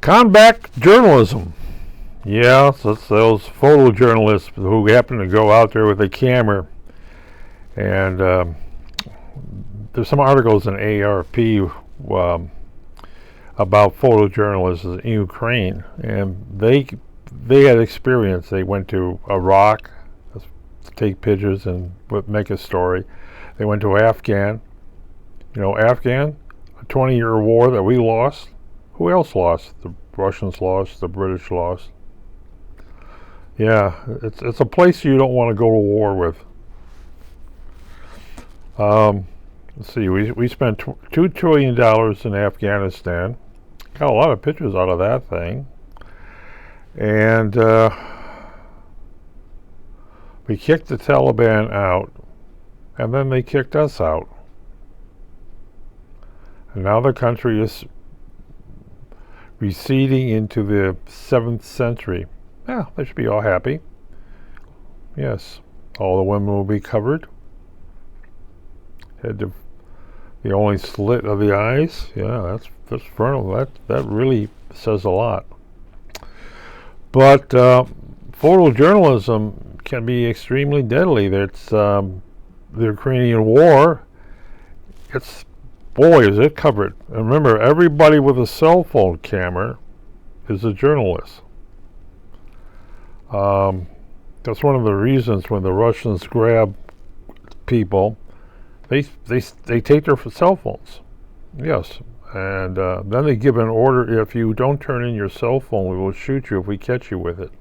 Combat journalism. Yeah, so it's those photojournalists who happen to go out there with a camera. And there's some articles in ARP about photojournalists in Ukraine, and they had experience. They went to Iraq to take pictures and make a story. They went to Afghan. Afghan, a 20-year war that we lost. Who else lost? The Russians lost. The British lost. Yeah, it's a place you don't want to go to war with. Let's see. We spent $2 trillion in Afghanistan. Got a lot of pictures out of that thing, and we kicked the Taliban out, and then they kicked us out. And now the country is receding into the 7th century. Yeah, they should be all happy. Yes, all the women will be covered. Had the only slit of the eyes. Yeah, that's frontal. That really says a lot. But photojournalism can be extremely deadly. That's the Ukrainian war. Boy, is it covered. And remember, everybody with a cell phone camera is a journalist. That's one of the reasons when the Russians grab people, they take their cell phones. Yes, and then they give an order: if you don't turn in your cell phone, we will shoot you if we catch you with it.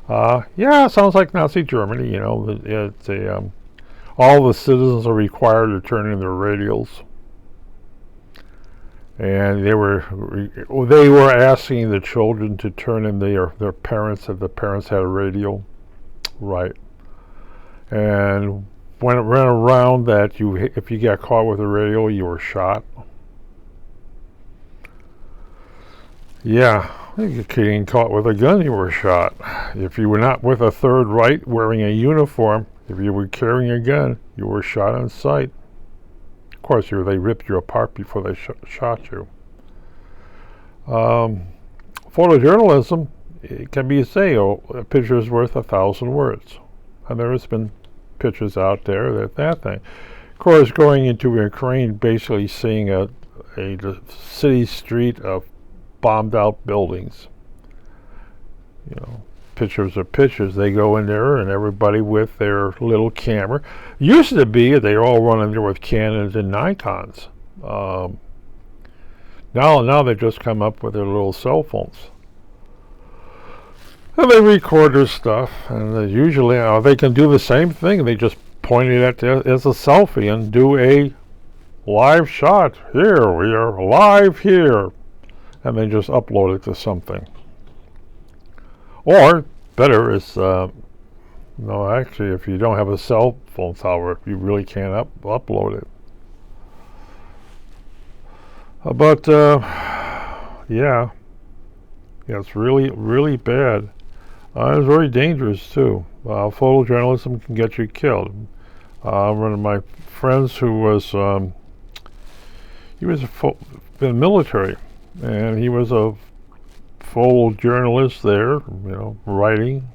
Yeah, sounds like Nazi Germany. It's all the citizens are required to turn in their radios, and they were asking the children to turn in their parents if the parents had a radio, right? And when it ran around that if you got caught with a radio, you were shot. Yeah, if you're getting caught with a gun, you were shot. If you were not with a third right wearing a uniform, if you were carrying a gun, you were shot on sight. Of course, they ripped you apart before they shot you. Photojournalism, it can be a picture is worth 1,000 words. And there has been pictures out there that thing. Of course, going into Ukraine, basically seeing a city street of bombed out buildings. Pictures are pictures. They go in there and everybody with their little camera. Used to be they all run in there with Canons and Nikons. Now they just come up with their little cell phones. And they record their stuff, and usually they can do the same thing. They just point it at as a selfie and do a live shot. Here, we are live here. And they just upload it to something. Or, better is, actually, if you don't have a cell phone tower, you really can't upload it. Yeah, it's really, really bad. It's very dangerous, too. Photojournalism can get you killed. One of my friends who was, he was in the military, and he was a photojournalist there, writing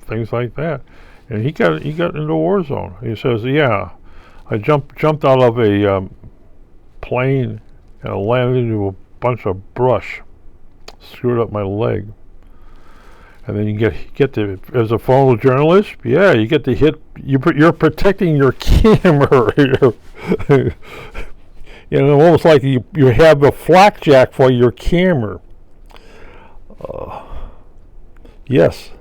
things like that. And he got into a war zone. He says, "Yeah, I jumped out of a plane and I landed into a bunch of brush, screwed up my leg." And then you get to, as a photojournalist, yeah, you get to hit. You're protecting your camera. Almost like you have a flak jack for your camera. Yes.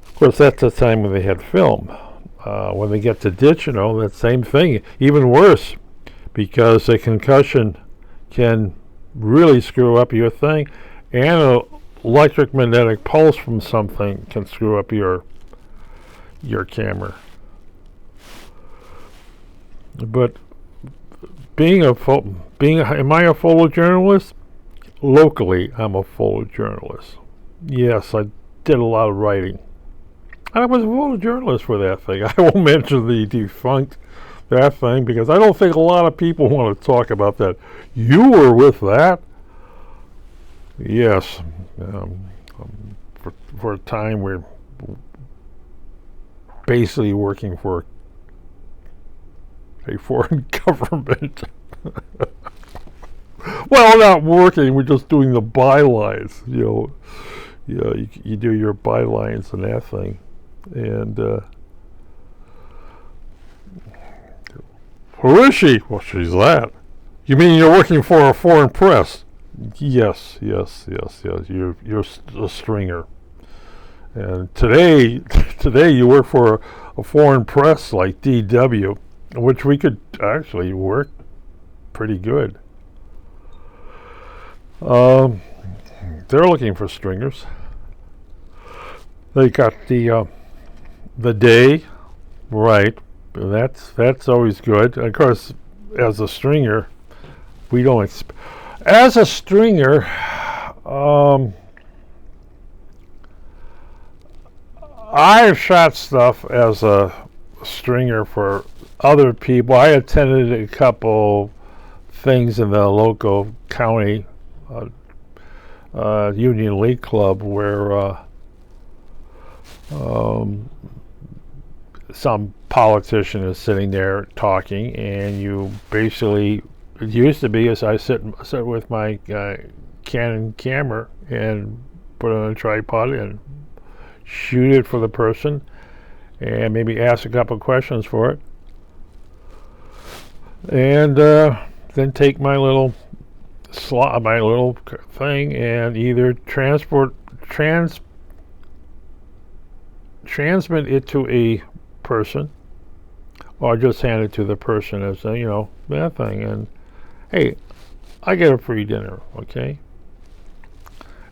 Of course, that's the time when they had film. When they get to digital, that same thing. Even worse, because a concussion can really screw up your thing, and an electric magnetic pulse from something can screw up your camera. But am I a photojournalist? Locally, I'm a photojournalist. Yes, I did a lot of writing. I was a photojournalist for that thing. I won't mention the defunct that thing, because I don't think a lot of people want to talk about that. You were with that? Yes. For a time, we're basically working for a foreign government. Well, not working, we're just doing the bylines, you do your bylines and that thing. And who is she? Well, she's that. You mean you're working for a foreign press? Yes. You're a stringer. And today you work for a foreign press like DW, which we could actually work pretty good. They're looking for stringers. They got the day right. That's always good. Of course, as a stringer, we don't. As a stringer, I've shot stuff as a stringer for other people. I attended a couple things in the local county Union League Club where some politician is sitting there talking, and you basically, it used to be as I sit with my Canon camera and put it on a tripod and shoot it for the person, and maybe ask a couple questions for it, and then take my little my little thing and either transmit it to a person, or just hand it to the person as that thing. And hey, I get a free dinner, okay?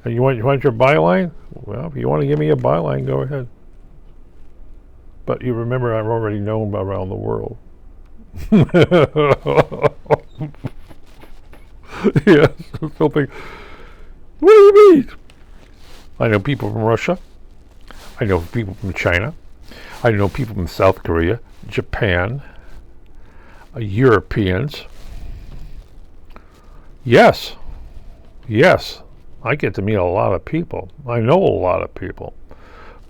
And you want your byline? Well, if you want to give me a byline, go ahead. But you remember, I'm already known around the world. Yes, something. What do you mean? I know people from Russia. I know people from China. I know people from South Korea, Japan, Europeans. Yes, I get to meet a lot of people. I know a lot of people.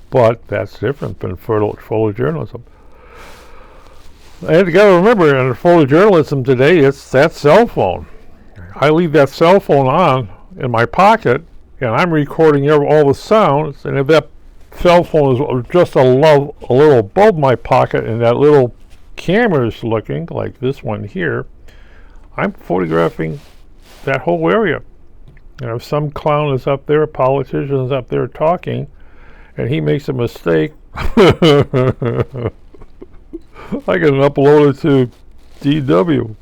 But that's different than photojournalism. And you got to remember, in photojournalism today, it's that cell phone. I leave that cell phone on in my pocket, and I'm recording all the sounds, and if that cell phone is just a little above my pocket and that little camera is looking, like this one here, I'm photographing that whole area. And if some clown is up there, a politician is up there talking, and he makes a mistake, I can upload it to DW.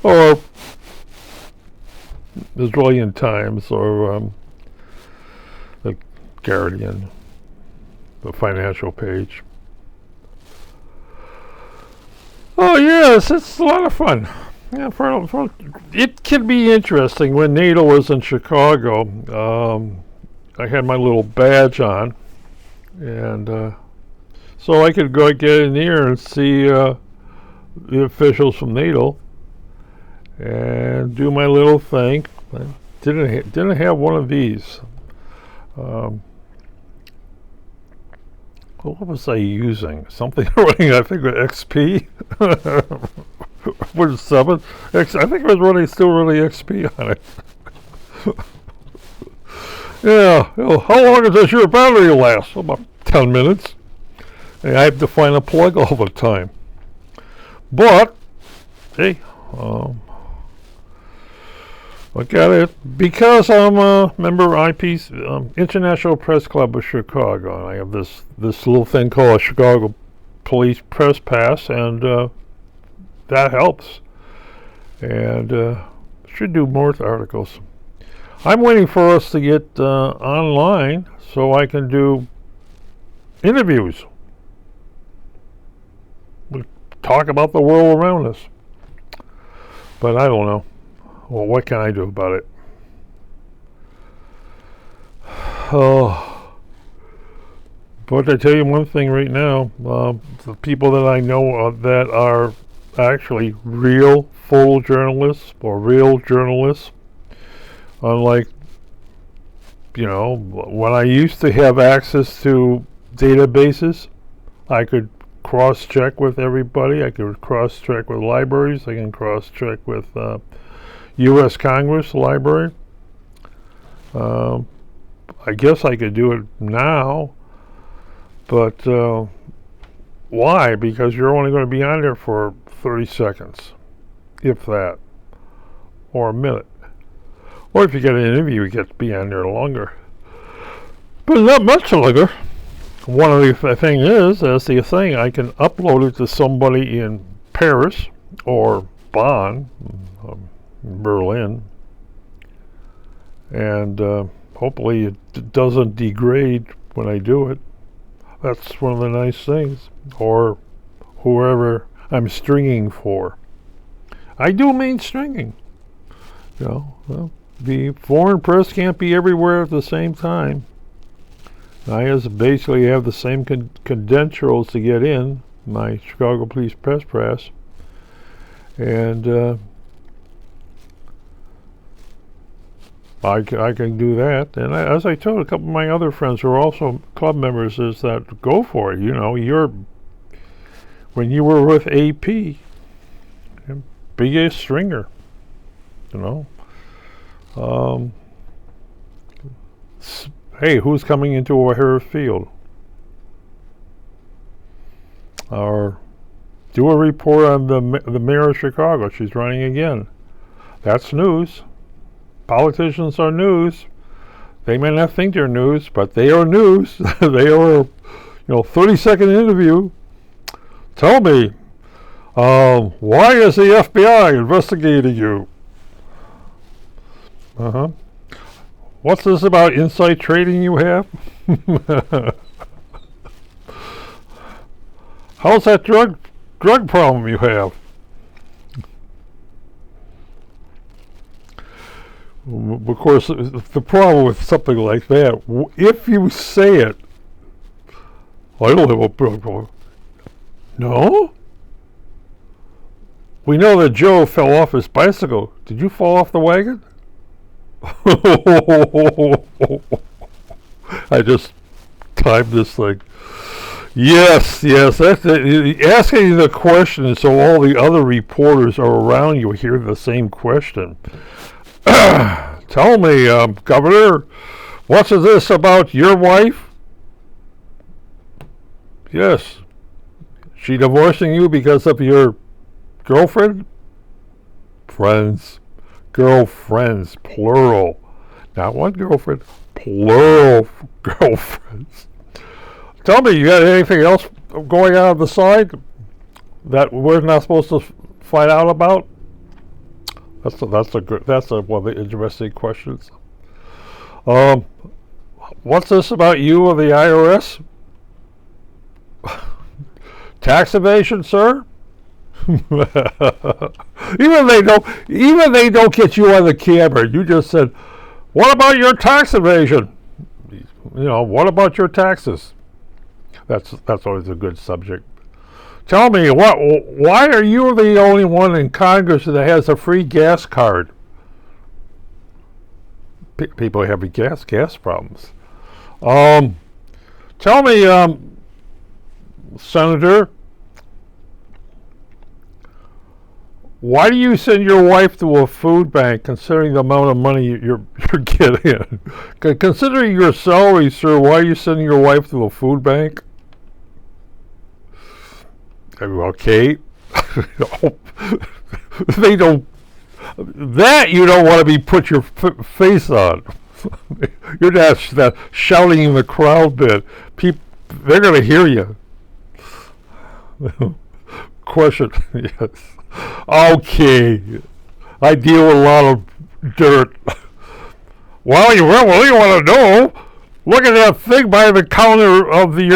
Or Israeli Times, or the Guardian, the financial page. Oh yes, it's a lot of fun. Yeah, it can be interesting. When NATO was in Chicago, I had my little badge on, and so I could go get in here and see the officials from NATO and do my little thing. I didn't have one of these. What was I using? Something running, I think, with XP. Was 7? I think it was still running XP on it. Yeah. How long does your battery last? About 10 minutes. And I have to find a plug all the time. But, hey, look at it. Because I'm a member of IP's International Press Club of Chicago, and I have this little thing called a Chicago Police Press Pass, and that helps. And should do more articles. I'm waiting for us to get online so I can do interviews. We talk about the world around us. But I don't know. Well, what can I do about it? But I tell you one thing right now, the people that I know that are actually real photojournalists or real journalists, unlike, when I used to have access to databases, I could cross-check with everybody. I could cross-check with libraries. I can cross-check with U.S. Congress Library. I guess I could do it now, but why? Because you're only going to be on there for 30 seconds, if that, or a minute. Or if you get an interview, you get to be on there longer. But not much longer. One of the thing is, I can upload it to somebody in Paris or Bonn, Berlin, and hopefully it doesn't degrade when I do it. That's one of the nice things. Or whoever I'm stringing for. I do mean stringing. Well, the foreign press can't be everywhere at the same time. I basically have the same credentials to get in, my Chicago Police Press, and I can do that. And as I told a couple of my other friends who are also club members, is that go for it. When you were with AP, biggest stringer, hey, who's coming into O'Hare Field? Or do a report on the mayor of Chicago. She's running again. That's news. Politicians are news. They may not think they're news, but they are news. They are, 30-second interview. Tell me, why is the FBI investigating you? What's this about inside trading you have? How's that drug problem you have? Of course, the problem with something like that, if you say it, I don't have a problem. No? We know that Joe fell off his bicycle. Did you fall off the wagon? I just timed this thing. Yes, that's it. Asking the question so all the other reporters are around you hear the same question. Tell me, Governor, what's this about your wife? Yes. She divorcing you because of your girlfriend? Girlfriends, plural. Not one girlfriend, plural girlfriends. Tell me, you got anything else going on the side that we're not supposed to find out about? That's one of the interesting questions. What's this about you or the IRS? Tax evasion, sir? Even they don't get you on the camera. You just said, "What about your tax evasion?" What about your taxes? That's always a good subject. Tell me, why are you the only one in Congress that has a free gas card? People having gas problems. Tell me, Senator, why do you send your wife to a food bank, considering the amount of money you're getting? Considering your salary, sir, why are you sending your wife to a food bank? Okay. They don't. That you don't want to put your face on. You're not shouting in the crowd bit. They're going to hear you. Question. Yes. Okay. I deal with a lot of dirt. Well, you want to know? Look at that thing by the counter of in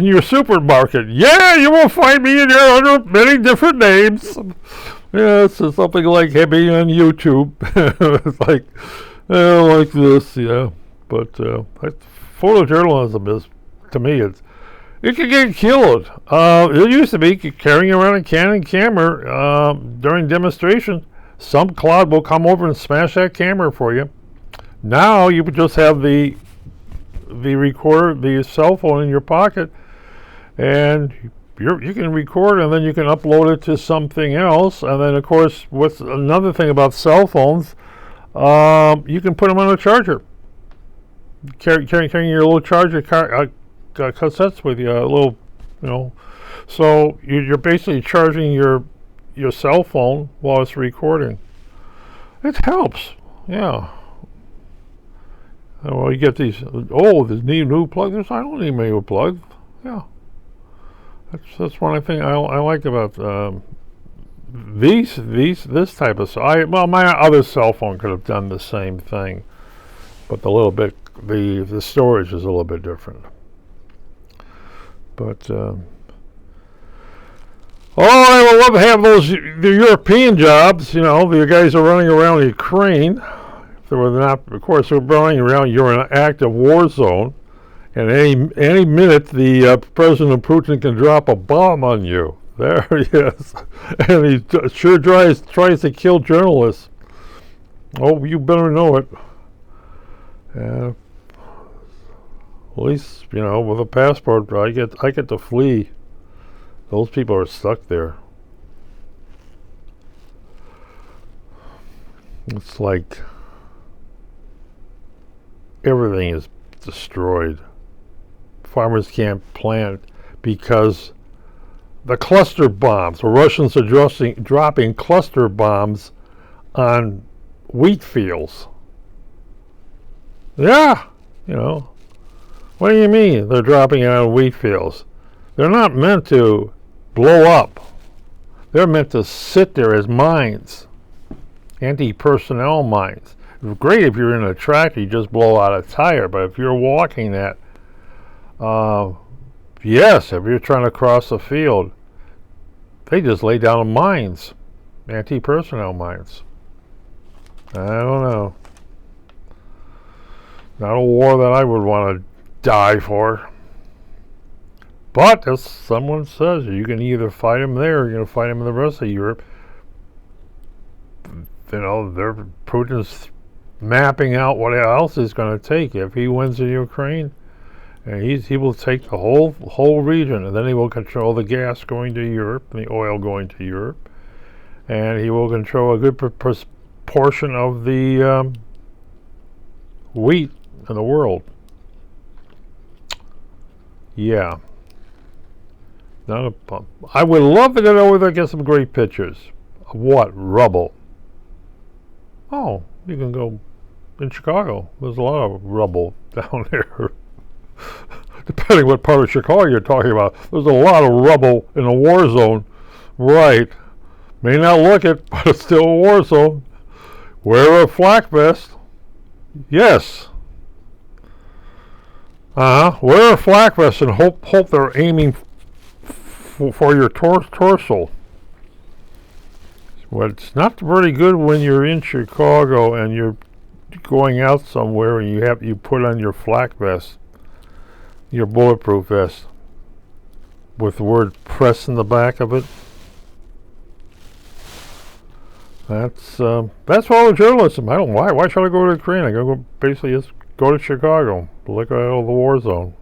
your supermarket. Yeah, you will find me in there under many different names. Yeah, it's something like me on YouTube. It's like this, yeah. But photojournalism is, to me, You could get killed. It used to be carrying around a Canon camera during demonstration. Some cloud will come over and smash that camera for you. Now you would just have the recorder, the cell phone in your pocket, and you can record, and then you can upload it to something else. And then, of course, what's another thing about cell phones? You can put them on a charger. Carrying your little charger cassettes with you, a little, So you're basically charging your cell phone while it's recording. It helps, yeah. Well, you get these. Oh, there's new plugs. I don't need new plug. Yeah. That's one thing I like about this type of. My other cell phone could have done the same thing, but the storage is a little bit different. But I would love to have the European jobs. The guys are running around Ukraine. If they were not, of course, they're running around. You're in an active war zone. And any minute, the President Putin can drop a bomb on you. There he is. And he sure tries to kill journalists. Oh, you better know it. At least, with a passport, I get to flee. Those people are stuck there. It's like everything is destroyed. Farmers can't plant because the cluster bombs. The Russians are dropping cluster bombs on wheat fields. Yeah, What do you mean they're dropping it on wheat fields? They're not meant to blow up. They're meant to sit there as mines, anti-personnel mines. It's great if you're in a tractor, you just blow out a tire, but if you're walking that, yes, if you're trying to cross a field, they just lay down mines, anti-personnel mines. I don't know. Not a war that I would want to die for. But as someone says, you can either fight them there or you're going to fight them in the rest of Europe. Putin's mapping out what else he's going to take if he wins in Ukraine. And he will take the whole region, and then he will control the gas going to Europe and the oil going to Europe, and he will control a good portion of the wheat in the world. Yeah. I would love to get over there and get some great pictures. Of what? Rubble. Oh, you can go in Chicago. There's a lot of rubble down there. Depending what part of Chicago you're talking about, there's a lot of rubble in a war zone. Right. May not look it, but it's still a war zone. Wear a flak vest. Yes. Wear a flak vest and hope they're aiming for your torso. Well, it's not very good when you're in Chicago and you're going out somewhere and you put on your flak vest, your bulletproof vest, with the word press in the back of it. That's all the journalism. Why should I go to Ukraine? I basically just go to Chicago, look at all the war zone.